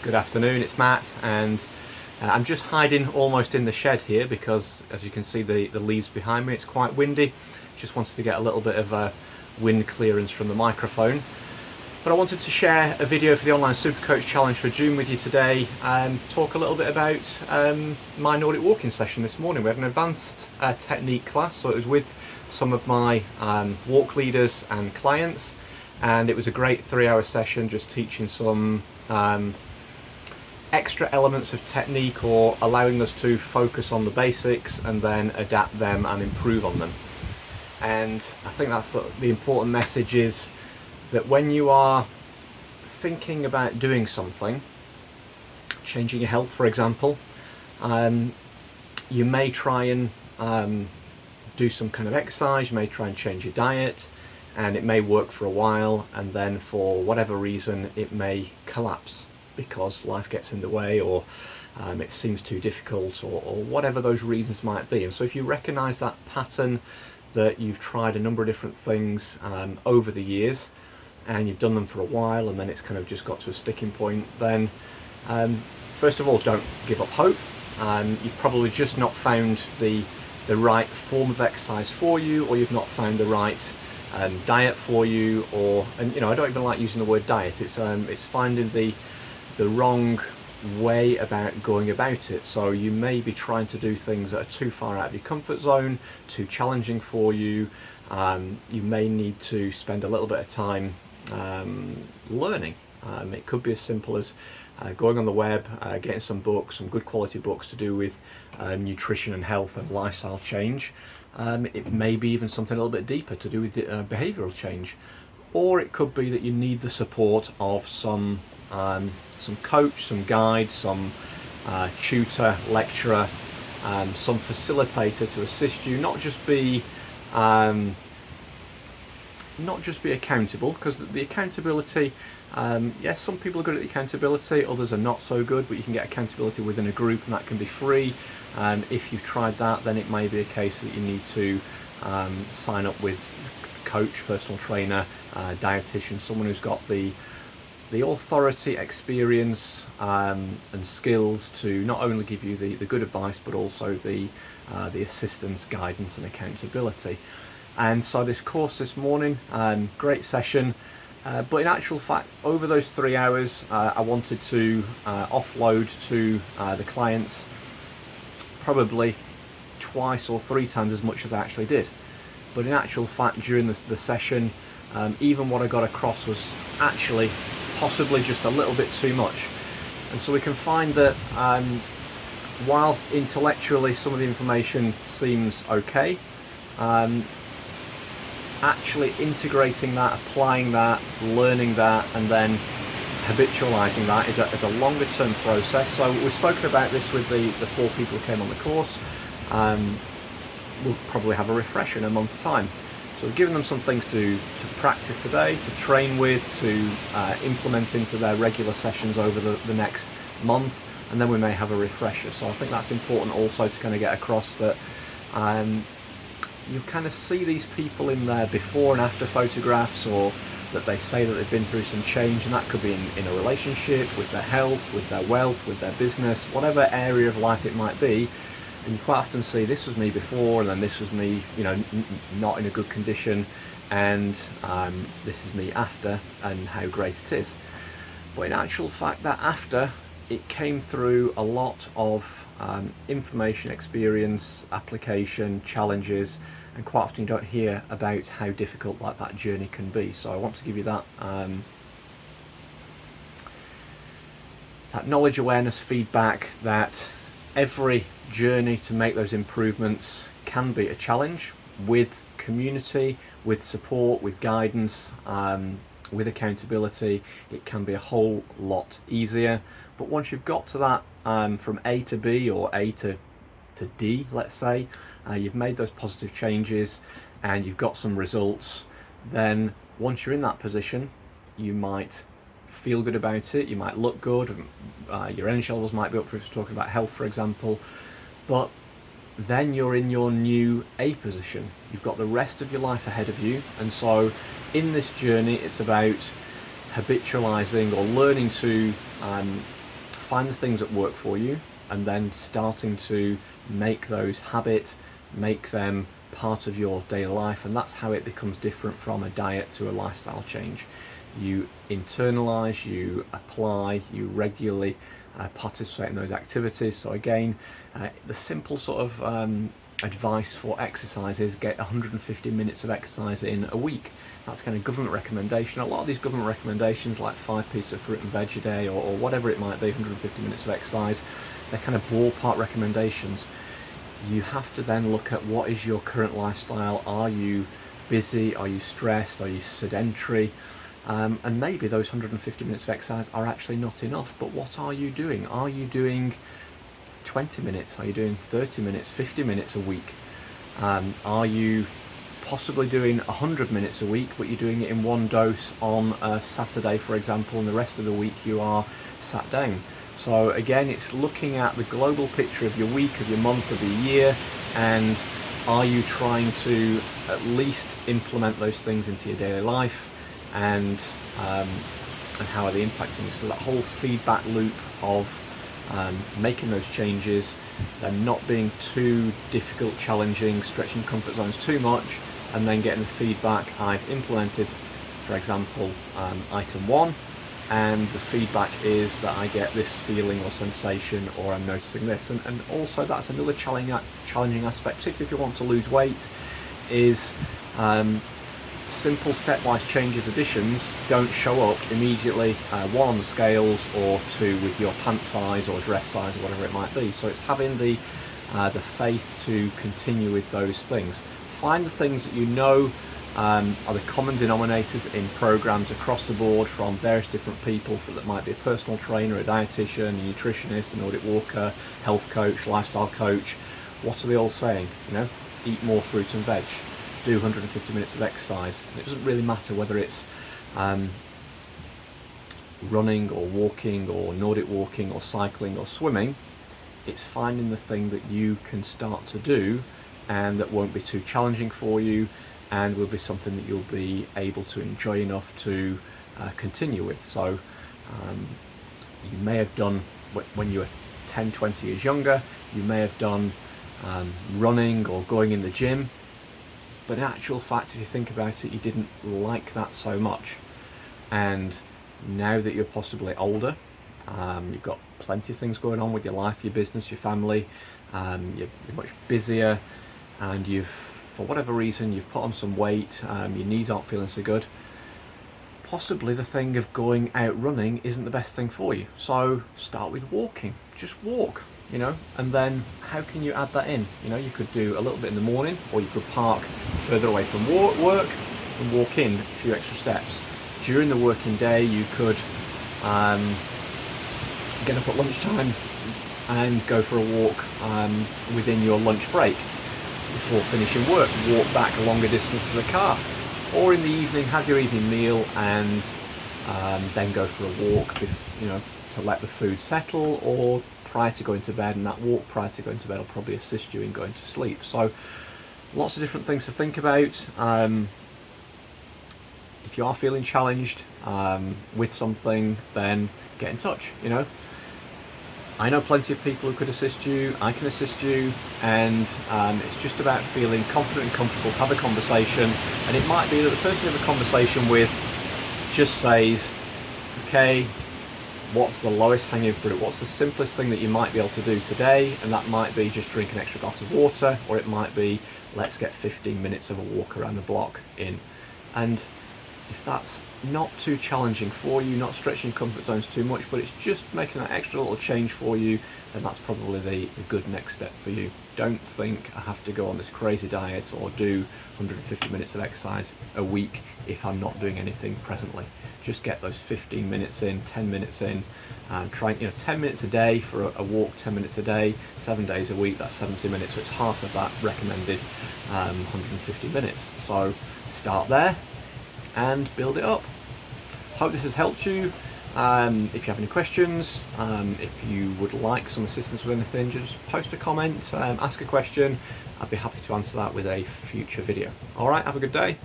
Good afternoon, it's Matt, and I'm just hiding almost in the shed here because, as you can see, the leaves behind me, it's quite windy. Just wanted to get a little bit of wind clearance from the microphone. But I wanted to share a video for the Online Supercoach Challenge for June with you today and talk a little bit about my Nordic walking session this morning. We had an advanced technique class, so it was with some of my walk leaders and clients, and it was a great 3-hour session just teaching some extra elements of technique, or allowing us to focus on the basics and then adapt them and improve on them. And I think that's the important message, is that when you are thinking about doing something, changing your health for example, you may try and do some kind of exercise, you may try and change your diet, and it may work for a while, and then for whatever reason it may collapse because life gets in the way, or it seems too difficult, or whatever those reasons might be. And so if you recognize that pattern, that you've tried a number of different things over the years and you've done them for a while and then it's kind of just got to a sticking point, then first of all, don't give up hope. You've probably just not found the right form of exercise for you, or you've not found the right diet for you, and you know, I don't even like using the word diet. It's finding the wrong way about going about it. So you may be trying to do things that are too far out of your comfort zone, too challenging for you. You may need to spend a little bit of time learning. It could be as simple as going on the web, getting some books, some good quality books to do with nutrition and health and lifestyle change. It may be even something a little bit deeper to do with behavioural change, or it could be that you need the support of some coach, some guide, some tutor, lecturer, some facilitator to assist you, not just be accountable, because the accountability, yes, some people are good at the accountability, others are not so good, but you can get accountability within a group and that can be free. If you've tried that, then it may be a case that you need to sign up with a coach, personal trainer, dietitian, someone who's got the authority, experience and skills to not only give you the good advice, but also the assistance, guidance and accountability. And so this course this morning, great session, but in actual fact, over those 3 hours, I wanted to offload to the clients probably twice or 3 times as much as I actually did. But in actual fact, during the session, even what I got across was actually possibly just a little bit too much. And so we can find that whilst intellectually some of the information seems okay, actually integrating that, applying that, learning that, and then habitualizing that is a longer term process. So we've spoken about this with the 4 people who came on the course. We'll probably have a refresher in a month's time. So we've given them some things to practice today, to train with, to implement into their regular sessions over the next month, and then we may have a refresher. So I think that's important also to kind of get across that you kind of see these people in their before and after photographs, or that they say that they've been through some change, and that could be in a relationship, with their health, with their wealth, with their business, whatever area of life it might be. And you quite often see, this was me before, and then this was me, you know, not in a good condition, and this is me after, and how great it is. But in actual fact, that after, it came through a lot of information, experience, application, challenges, and quite often you don't hear about how difficult that journey can be. So I want to give you that knowledge, awareness, feedback, that every journey to make those improvements can be a challenge. With community, with support, with guidance, with accountability, it can be a whole lot easier. But once you've got to that from A to B, or A to D, let's say, you've made those positive changes and you've got some results, then once you're in that position, you might feel good about it, you might look good, your energy levels might be up if you're talking about health for example, but then you're in your new A position. You've got the rest of your life ahead of you, and so in this journey it's about habitualizing or learning to find the things that work for you, and then starting to make those habits, make them part of your daily life, and that's how it becomes different from a diet to a lifestyle change. You internalize, you apply, you regularly participate in those activities. So again, the simple sort of advice for exercise is get 150 minutes of exercise in a week. That's kind of government recommendation. A lot of these government recommendations, like 5 pieces of fruit and veg a day, or whatever it might be, 150 minutes of exercise, they're kind of ballpark recommendations. You have to then look at what is your current lifestyle. Are you busy? Are you stressed? Are you sedentary? And maybe those 150 minutes of exercise are actually not enough, but what are you doing? Are you doing 20 minutes? Are you doing 30 minutes, 50 minutes a week? Are you possibly doing 100 minutes a week, but you're doing it in one dose on a Saturday, for example, and the rest of the week you are sat down? So again, it's looking at the global picture of your week, of your month, of your year, and are you trying to at least implement those things into your daily life, and how are they impacting you? So that whole feedback loop of making those changes, then not being too difficult, challenging, stretching comfort zones too much, and then getting the feedback. I've implemented, for example, item 1, and the feedback is that I get this feeling or sensation, or I'm noticing this. And also that's another challenging aspect, particularly if you want to lose weight, is simple stepwise changes, additions don't show up immediately, 1 on the scales, or 2 with your pant size or dress size or whatever it might be. So it's having the faith to continue with those things. Find the things that you know are the common denominators in programs across the board from various different people. That might be a personal trainer, a dietitian, a nutritionist, an audit walker, health coach, lifestyle coach. What are they all saying? You know, eat more fruit and veg, do 150 minutes of exercise. And it doesn't really matter whether it's running or walking or Nordic walking or cycling or swimming. It's finding the thing that you can start to do and that won't be too challenging for you, and will be something that you'll be able to enjoy enough to continue with. So you may have done, when you were 10, 20 years younger, you may have done running or going in the gym, but in actual fact, if you think about it, you didn't like that so much. And now that you're possibly older, you've got plenty of things going on with your life, your business, your family, you're much busier, and you've, for whatever reason, you've put on some weight, your knees aren't feeling so good, possibly the thing of going out running isn't the best thing for you. So start with walking. Just walk, you know, and then how can you add that in? You know, you could do a little bit in the morning, or you could park further away from work and walk in a few extra steps. During the working day, you could get up at lunchtime and go for a walk within your lunch break. Before finishing work, walk back a longer distance to the car, or in the evening have your evening meal and then go for a walk, you know, to let the food settle, or prior to going to bed. And that walk prior to going to bed will probably assist you in going to sleep. So lots of different things to think about. If you are feeling challenged with something, then get in touch. You know, I know plenty of people who could assist you, I can assist you, and it's just about feeling confident and comfortable to have a conversation. And it might be that the person you have a conversation with just says, okay, what's the lowest hanging fruit? What's the simplest thing that you might be able to do today? And that might be just drink an extra glass of water, or it might be, let's get 15 minutes of a walk around the block in. And if that's not too challenging for you, not stretching comfort zones too much, but it's just making that extra little change for you, then that's probably the good next step for you. Don't think I have to go on this crazy diet or do 150 minutes of exercise a week if I'm not doing anything presently. Just get those 15 minutes in, 10 minutes in, and try, you know, 10 minutes a day for a walk, 10 minutes a day, 7 days a week, that's 70 minutes, so it's half of that recommended 150 minutes. So start there and build it up. Hope this has helped you. If you have any questions, if you would like some assistance with anything, just post a comment, ask a question. I'd be happy to answer that with a future video. Alright, have a good day.